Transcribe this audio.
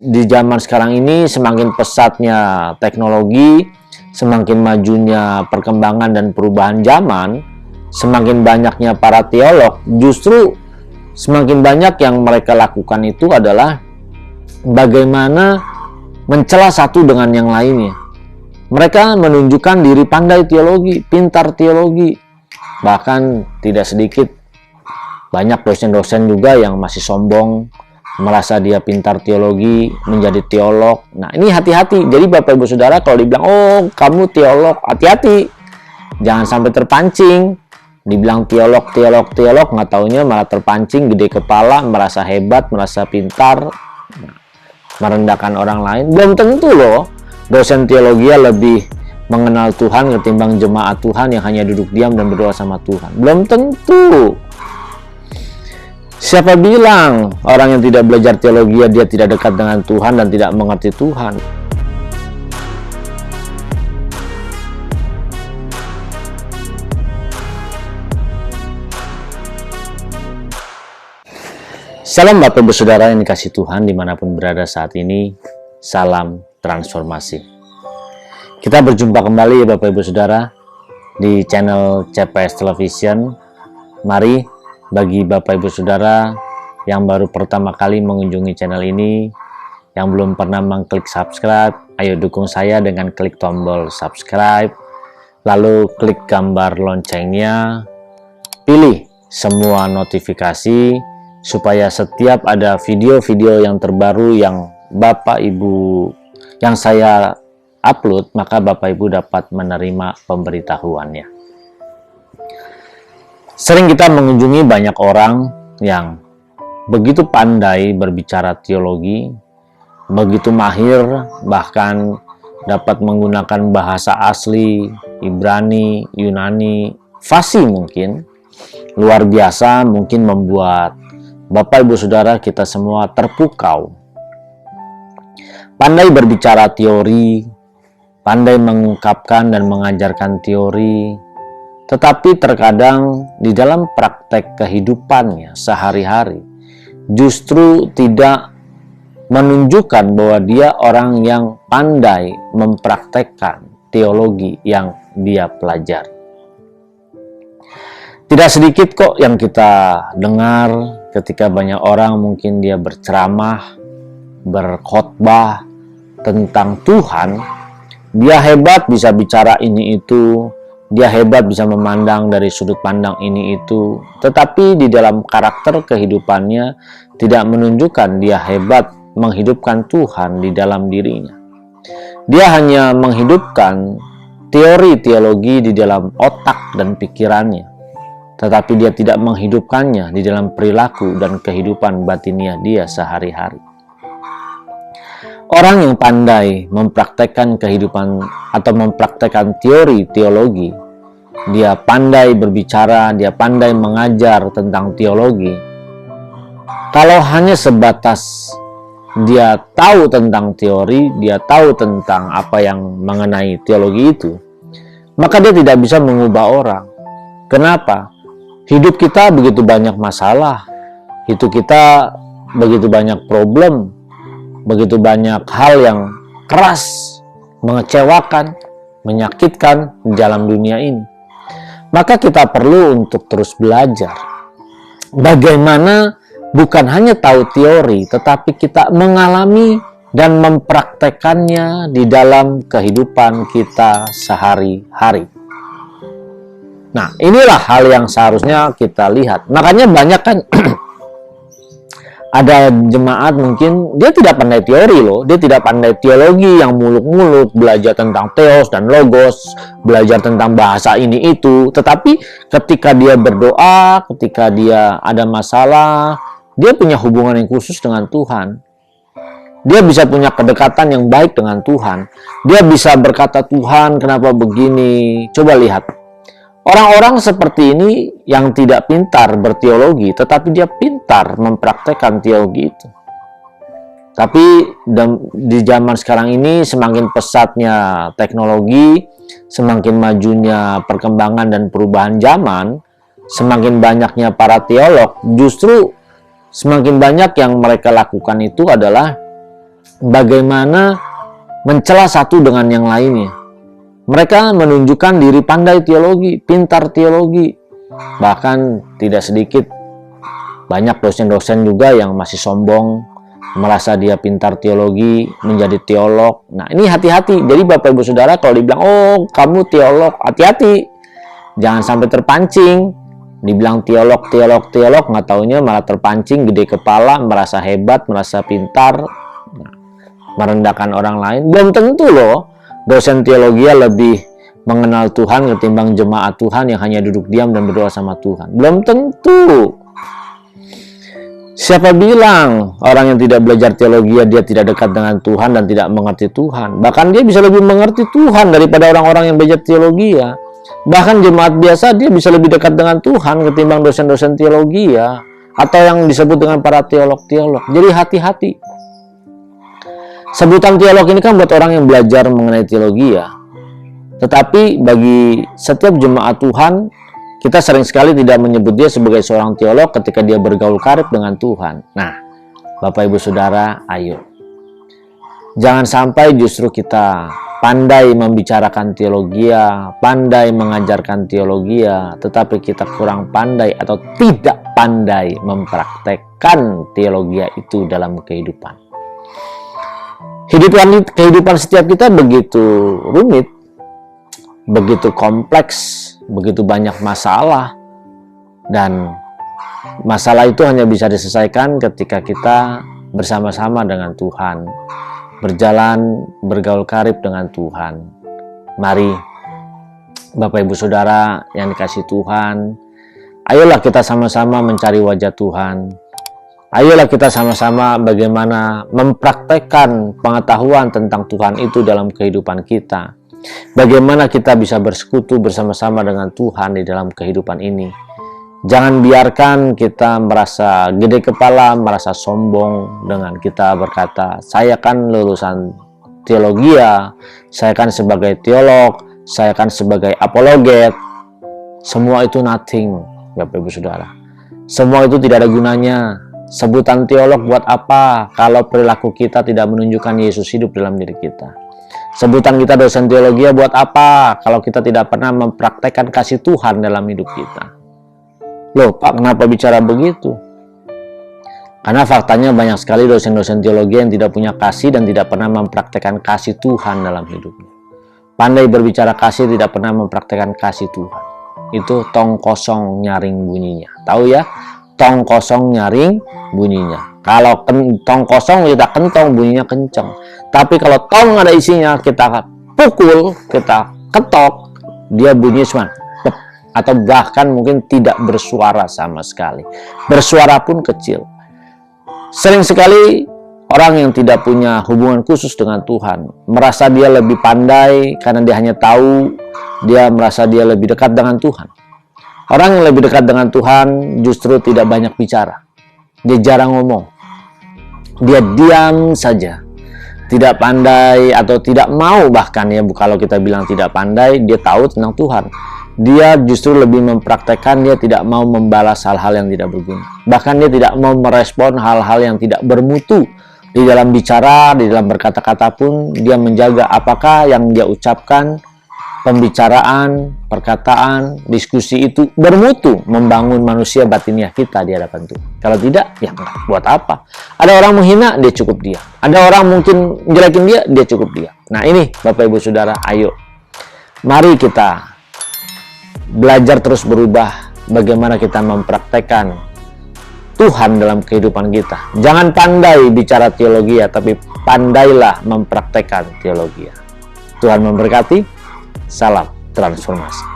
di zaman sekarang ini semakin pesatnya teknologi, semakin majunya perkembangan dan perubahan zaman, semakin banyaknya para teolog, justru semakin banyak yang mereka lakukan itu adalah bagaimana mencela satu dengan yang lainnya. Mereka menunjukkan diri pandai teologi, pintar teologi. Bahkan tidak sedikit banyak dosen-dosen juga yang masih sombong, merasa dia pintar teologi, menjadi teolog. Nah, ini hati-hati. Jadi Bapak Ibu Saudara kalau dibilang, oh kamu teolog, hati-hati. Jangan sampai terpancing. Dibilang teolog, nggak taunya malah terpancing, gede kepala, merasa hebat, merasa pintar, merendahkan orang lain. Belum tentu loh, dosen teologi lebih mengenal Tuhan ketimbang jemaat Tuhan yang hanya duduk diam dan berdoa sama Tuhan. Belum tentu. Siapa bilang orang yang tidak belajar teologi dia tidak dekat dengan Tuhan dan tidak mengerti Tuhan? Salam Bapak Ibu Saudara yang dikasih Tuhan dimanapun berada saat ini. Salam transformasi. Kita berjumpa kembali ya Bapak Ibu Saudara di channel CPS Television. Mari bagi Bapak Ibu Saudara yang baru pertama kali mengunjungi channel ini, yang belum pernah mengklik subscribe, ayo dukung saya dengan klik tombol subscribe, lalu klik gambar loncengnya, pilih semua notifikasi, supaya setiap ada video-video yang terbaru yang Bapak Ibu yang saya upload, maka Bapak Ibu dapat menerima pemberitahuannya. Sering kita mengunjungi banyak orang yang begitu pandai berbicara teologi, begitu mahir, bahkan dapat menggunakan bahasa asli, Ibrani, Yunani, fasih mungkin, luar biasa, mungkin membuat Bapak Ibu Saudara kita semua terpukau. Pandai berbicara teori, pandai mengungkapkan dan mengajarkan teori, tetapi terkadang di dalam praktek kehidupannya sehari-hari justru tidak menunjukkan bahwa dia orang yang pandai mempraktekkan teologi yang dia pelajari. Tidak sedikit kok yang kita dengar ketika banyak orang mungkin dia berceramah, berkhotbah tentang Tuhan, dia hebat bisa bicara ini itu, dia hebat bisa memandang dari sudut pandang ini itu, tetapi di dalam karakter kehidupannya tidak menunjukkan dia hebat menghidupkan Tuhan di dalam dirinya. Dia hanya menghidupkan teori teologi di dalam otak dan pikirannya, tetapi dia tidak menghidupkannya di dalam perilaku dan kehidupan batiniah dia sehari-hari. Orang yang pandai mempraktekkan kehidupan atau mempraktekkan teori teologi, dia pandai berbicara, dia pandai mengajar tentang teologi. Kalau hanya sebatas dia tahu tentang teori, dia tahu tentang apa yang mengenai teologi itu, maka dia tidak bisa mengubah orang. Kenapa? Hidup kita begitu banyak masalah, hidup kita begitu banyak problem, begitu banyak hal yang keras, mengecewakan, menyakitkan di dalam dunia ini. Maka kita perlu untuk terus belajar bagaimana bukan hanya tahu teori, tetapi kita mengalami dan mempraktekannya di dalam kehidupan kita sehari-hari. Nah, inilah hal yang seharusnya kita lihat. Makanya banyak kan ada jemaat mungkin dia tidak pandai teori loh, dia tidak pandai teologi yang muluk-muluk, belajar tentang theos dan logos, belajar tentang bahasa ini itu, tetapi ketika dia berdoa, ketika dia ada masalah, dia punya hubungan yang khusus dengan Tuhan. Dia bisa punya kedekatan yang baik dengan Tuhan. Dia bisa berkata, Tuhan kenapa begini? Coba lihat. Orang-orang seperti ini yang tidak pintar berteologi, tetapi dia pintar mempraktekkan teologi itu. Tapi di zaman sekarang ini semakin pesatnya teknologi, semakin majunya perkembangan dan perubahan zaman, semakin banyaknya para teolog, justru semakin banyak yang mereka lakukan itu adalah bagaimana mencela satu dengan yang lainnya. Mereka menunjukkan diri pandai teologi, pintar teologi. Bahkan tidak sedikit banyak dosen-dosen juga yang masih sombong, merasa dia pintar teologi, menjadi teolog. Nah, ini hati-hati. Jadi Bapak Ibu Saudara kalau dibilang, oh kamu teolog, hati-hati. Jangan sampai terpancing. Dibilang teolog, nggak taunya malah terpancing, gede kepala, merasa hebat, merasa pintar, merendahkan orang lain. Belum tentu loh dosen teologi lebih mengenal Tuhan ketimbang jemaat Tuhan yang hanya duduk diam dan berdoa sama Tuhan. Belum tentu. Siapa bilang orang yang tidak belajar teologi dia tidak dekat dengan Tuhan dan tidak mengerti Tuhan? Bahkan dia bisa lebih mengerti Tuhan daripada orang-orang yang belajar teologi ya. Bahkan jemaat biasa dia bisa lebih dekat dengan Tuhan ketimbang dosen-dosen teologi ya, atau yang disebut dengan para teolog-teolog. Jadi hati-hati. Sebutan teolog ini kan buat orang yang belajar mengenai teologi ya. Tetapi bagi setiap jemaat Tuhan, kita sering sekali tidak menyebut dia sebagai seorang teolog ketika dia bergaul karib dengan Tuhan. Nah, Bapak Ibu Saudara, ayo. Jangan sampai justru kita pandai membicarakan teologi, pandai mengajarkan teologi, tetapi kita kurang pandai atau tidak pandai mempraktekkan teologi itu dalam kehidupan. Kehidupan setiap kita begitu rumit, begitu kompleks, begitu banyak masalah, dan masalah itu hanya bisa diselesaikan ketika kita bersama-sama dengan Tuhan, berjalan bergaul karib dengan Tuhan. Mari Bapak Ibu Saudara yang dikasihi Tuhan, ayolah kita sama-sama mencari wajah Tuhan. Ayolah kita sama-sama bagaimana mempraktekkan pengetahuan tentang Tuhan itu dalam kehidupan kita. Bagaimana kita bisa bersekutu bersama-sama dengan Tuhan di dalam kehidupan ini. Jangan biarkan kita merasa gede kepala, merasa sombong dengan kita berkata, saya kan lulusan teologi, saya kan sebagai teolog, saya kan sebagai apologet. Semua itu nothing, Bapak Ibu Saudara. Semua itu tidak ada gunanya. Sebutan teolog buat apa kalau perilaku kita tidak menunjukkan Yesus hidup dalam diri kita? Sebutan kita dosen teologi buat apa kalau kita tidak pernah mempraktekkan kasih Tuhan dalam hidup kita? Loh, Pak, kenapa bicara begitu? Karena faktanya banyak sekali dosen-dosen teologi yang tidak punya kasih dan tidak pernah mempraktekkan kasih Tuhan dalam hidupnya. Pandai berbicara kasih, tidak pernah mempraktekkan kasih Tuhan. Itu tong kosong nyaring bunyinya. Tahu ya? Tong kosong nyaring bunyinya. Kalau tong kosong kita kentong, bunyinya kencang. Tapi kalau tong ada isinya, kita pukul, kita ketok, dia bunyi cuma pep, atau bahkan mungkin tidak bersuara sama sekali. Bersuara pun kecil. Sering sekali orang yang tidak punya hubungan khusus dengan Tuhan merasa dia lebih pandai karena dia hanya tahu, dia merasa dia lebih dekat dengan Tuhan. Orang yang lebih dekat dengan Tuhan justru tidak banyak bicara. Dia jarang ngomong. Dia diam saja. Tidak pandai atau tidak mau, bahkan ya kalau kita bilang tidak pandai, dia tahu tentang Tuhan. Dia justru lebih mempraktekkan, dia tidak mau membalas hal-hal yang tidak berguna. Bahkan dia tidak mau merespon hal-hal yang tidak bermutu. Di dalam bicara, di dalam berkata-kata pun, dia menjaga apakah yang dia ucapkan, pembicaraan, perkataan, diskusi itu bermutu, membangun manusia batiniah kita di hadapan Tuhan. Kalau tidak, ya buat apa? Ada orang menghina, dia cukup dia. Ada orang mungkin menjelekin dia cukup dia. Nah ini Bapak Ibu Saudara, ayo. Mari kita belajar terus berubah bagaimana kita mempraktekkan Tuhan dalam kehidupan kita. Jangan pandai bicara teologi, tapi pandailah mempraktekkan teologi. Tuhan memberkati. Salam transformasi.